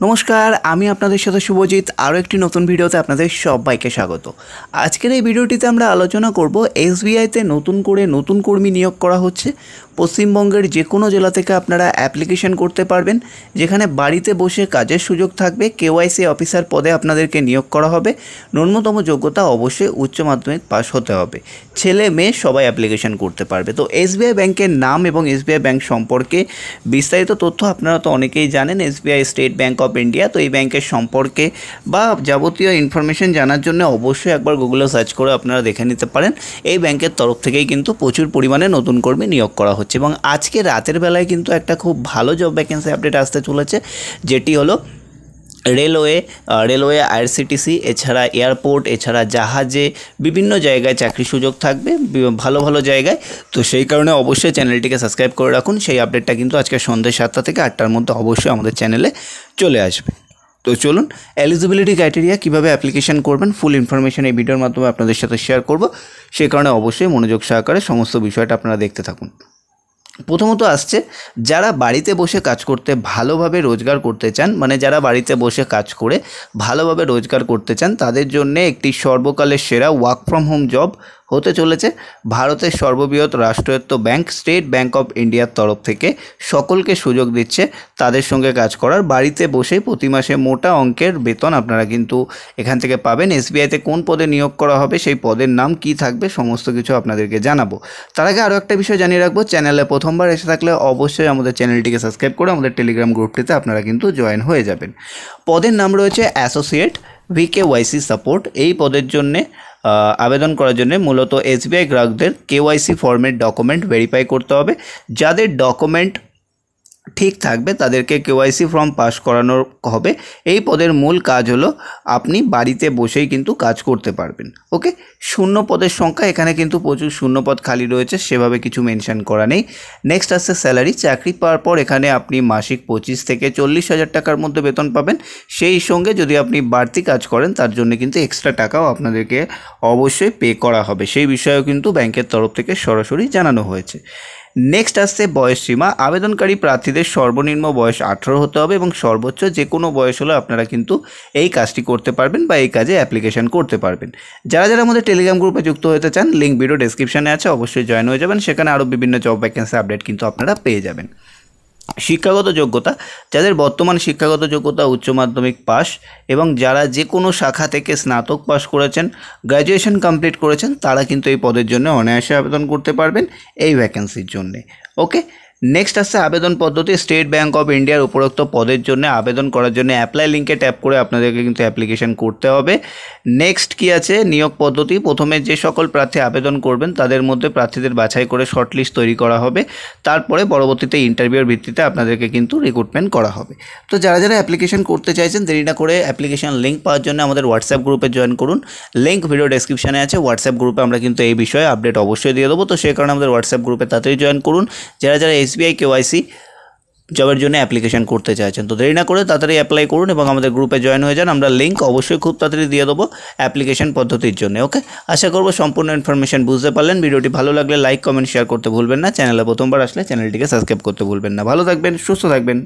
নমস্কার, আমি আপনাদের সাথে শুভজিৎ। আরও একটি নতুন ভিডিওতে আপনাদের সবাইকে স্বাগত। আজকের এই ভিডিওটিতে আমরা আলোচনা করব এসবিআইতে নতুন করে নতুন কর্মী নিয়োগ করা হচ্ছে। পশ্চিমবঙ্গের যে কোনো জেলা থেকে আপনারা অ্যাপ্লিকেশন করতে পারবেন, যেখানে বাড়িতে বসে কাজের সুযোগ থাকবে। কেওয়াইসি অফিসার পদে আপনাদেরকে নিয়োগ করা হবে। ন্যূনতম যোগ্যতা অবশ্যই উচ্চ মাধ্যমিক পাস হতে হবে। ছেলে মেয়ে সবাই অ্যাপ্লিকেশন করতে পারবে। তো এসবিআই ব্যাংকের নাম এবং এসবিআই ব্যাংক সম্পর্কে বিস্তারিত তথ্য আপনারা তো অনেকেই জানেন। SBI state bank of India. তো এই ব্যাংকের সম্পর্কে বা যাবতীয় ইনফরমেশন জানার জন্য অবশ্যই একবার গুগলে সার্চ করে আপনারা দেখে নিতে পারেন। এই ব্যাংকের তরফ থেকেই কিন্তু প্রচুর পরিমাণে নতুন কর্মী নিয়োগ করা হচ্ছে এবং আজকে রাতের বেলায় কিন্তু একটা খুব ভালো জব ভ্যাকেন্সি আপডেট আসতে চলেছে, যেটি হলো রেলওয়ে আইআরসিটিসি, এছাড়া এয়ারপোর্ট, এছাড়া জাহাজে বিভিন্ন জায়গায় চাকরি সুযোগ থাকবে, ভালো ভালো জায়গায়। তো সেই কারণে অবশ্যই চ্যানেলটিকে সাবস্ক্রাইব করে রাখুন। সেই আপডেটটা কিন্তু আজকে সন্ধ্যে 7টা থেকে 8টার মধ্যে অবশ্যই আমাদের চ্যানেলে চলে আসবে। তো চলুন, এলিজিবিলিটি ক্রাইটেরিয়া কীভাবে অ্যাপ্লিকেশন করবেন ফুল ইনফরমেশন এই ভিডিওর মাধ্যমে আপনাদের সাথে শেয়ার করব। সেই কারণে অবশ্যই মনোযোগ সহকারে সমস্ত বিষয়টা আপনারা দেখতে থাকুন। প্রথমত আসছে যারা বাড়িতে বসে কাজ করতে ভালোভাবে রোজগার করতে চান, মানে যারা বাড়িতে বসে কাজ করে ভালোভাবে রোজগার করতে চান, তাদের জন্য একটি সর্বকালের সেরা ওয়ার্ক ফ্রম হোম জব হতে চলেছে। ভারতের সর্ববৃহৎ রাষ্ট্রায়ত্ত ব্যাংক স্টেট ব্যাংক অফ ইন্ডিয়ার তরফ থেকে সকলকে সুযোগ দিচ্ছে তাদের সঙ্গে কাজ করার। বাড়িতে বসেই প্রতি মাসে মোটা অঙ্কের বেতন আপনারা কিন্তু এখান থেকে পাবেন। এসবিআইতে কোন পদে নিয়োগ করা হবে, সেই পদের নাম কি থাকবে, সমস্ত কিছু আপনাদেরকে জানাবো। তার আগে আরও একটা বিষয় জানিয়ে রাখবো, চ্যানেলে প্রথমবার এসে থাকলে অবশ্যই আমাদের চ্যানেলটিকে সাবস্ক্রাইব করে আমাদের টেলিগ্রাম গ্রুপটিতে আপনারা কিন্তু জয়েন হয়ে যাবেন। পদের নাম রয়েছে অ্যাসোসিয়েট ভিকেওয়াইসি সাপোর্ট। এই পদের জন্যে আবেদন করার জন্য মূলত এসবিআই গ্রাহকদের কেওয়াইসি ফর্মের ডকুমেন্ট ভেরিফাই করতে হবে। যাদের ডকুমেন্ট ঠিক থাকবে তাদেরকে কেওয়াইসি ফর্ম পাস করানো হবে। এই পদের মূল কাজ হলো আপনি বাড়িতে বসেই কিন্তু কাজ করতে পারবেন। ওকে, শূন্য পদের সংখ্যা এখানে কিন্তু প্রচুর শূন্য পদ খালি রয়েছে, সেভাবে কিছু মেনশন করা নেই। নেক্সট আসছে স্যালারি। চাকরি পাওয়ার পর এখানে আপনি মাসিক 25 থেকে 40,000 টাকার মধ্যে বেতন পাবেন। সেই সঙ্গে যদি আপনি বাড়তি কাজ করেন তার জন্য কিন্তু এক্সট্রা টাকাও আপনাদেরকে অবশ্যই পে করা হবে। সেই বিষয়েও কিন্তু ব্যাংকের তরফ থেকে সরাসরি জানানো হয়েছে। নেক্সট আসছে বয়সসীমা। আবেদনকারী প্রার্থীদের সর্বনিম্ন বয়স 18 হতে হবে এবং সর্বোচ্চ যে কোনো বয়স হলে আপনারা কিন্তু এই কাজটি করতে পারবেন বা এই কাজে অ্যাপ্লিকেশন করতে পারবেন। যারা যারা আমাদের টেলিগ্রাম গ্রুপে যুক্ত হতে চান, লিঙ্ক ভিডিও ডেসক্রিপশনে আছে, অবশ্যই জয়েন হয়ে যাবেন। সেখানে আরও বিভিন্ন জব ভ্যাকেন্সি আপডেট কিন্তু আপনারা পেয়ে যাবেন। শিক্ষাগত যোগ্যতা, যাদের বর্তমান শিক্ষাগত যোগ্যতা উচ্চ মাধ্যমিক পাস এবং যারা যে কোনো শাখা থেকে স্নাতক পাস করেছেন, গ্র্যাজুয়েশন কমপ্লিট করেছেন, তারা কিন্তু এই পদের জন্য অনায়াসে আবেদন করতে পারবেন এই ভ্যাকেন্সির জন্যে। ওকে, নেক্সট আসছে আবেদন পদ্ধতি। স্টেট ব্যাংক অফ ইন্ডিয়ার উপরোক্ত পদের জন্য আবেদন করার জন্য অ্যাপ্লাই লিঙ্কে ট্যাপ করে আপনাদেরকে কিন্তু অ্যাপ্লিকেশন করতে হবে। নেক্সট কি আছে, নিয়োগ পদ্ধতি। প্রথমে যে সকল প্রার্থী আবেদন করবেন তাদের মধ্যে প্রার্থীদের বাছাই করে শর্টলিস্ট তৈরি করা হবে। তারপরে পরবর্তীতে ইন্টারভিউর ভিত্তিতে আপনাদেরকে কিন্তু রিক্রুটমেন্ট করা হবে। তো যারা যারা অ্যাপ্লিকেশন করতে চাইছেন, দেরি না করে অ্যাপ্লিকেশন লিঙ্ক পাওয়ার জন্য আমাদের হোয়াটসঅ্যাপ গ্রুপে জয়েন করুন। লিঙ্ক ভিডিও ডেসক্রিপশনে আছে। হোয়াটসঅ্যাপ গ্রুপে আমরা কিন্তু এই বিষয়ে আপডেট অবশ্যই দিয়ে দেবো। তো সেই কারণে আমাদের হোয়াটসঅ্যাপ গ্রুপে তাড়াতাড়ি জয়েন করুন যারা যারা এসবিআই কেওয়াইসি জবের জন্য অ্যাপ্লিকেশন করতে চাইছেন। তো দেরি না করে তাড়াতাড়ি অ্যাপ্লাই করুন এবং আমাদের গ্রুপে জয়েন হয়ে যান। আমরা লিঙ্ক অবশ্যই খুব তাড়াতাড়ি দিয়ে দেবো অ্যাপ্লিকেশন পদ্ধতির জন্য। ওকে, আশা করবো সম্পূর্ণ ইনফরমেশন বুঝতে পারলেন। ভিডিওটি ভালো লাগলে লাইক কমেন্ট শেয়ার করতে ভুলবেন না। চ্যানেলে প্রথমবার আসলে চ্যানেলটিকে সাবস্ক্রাইব করতে ভুলবেন না। ভালো থাকবেন, সুস্থ থাকবেন।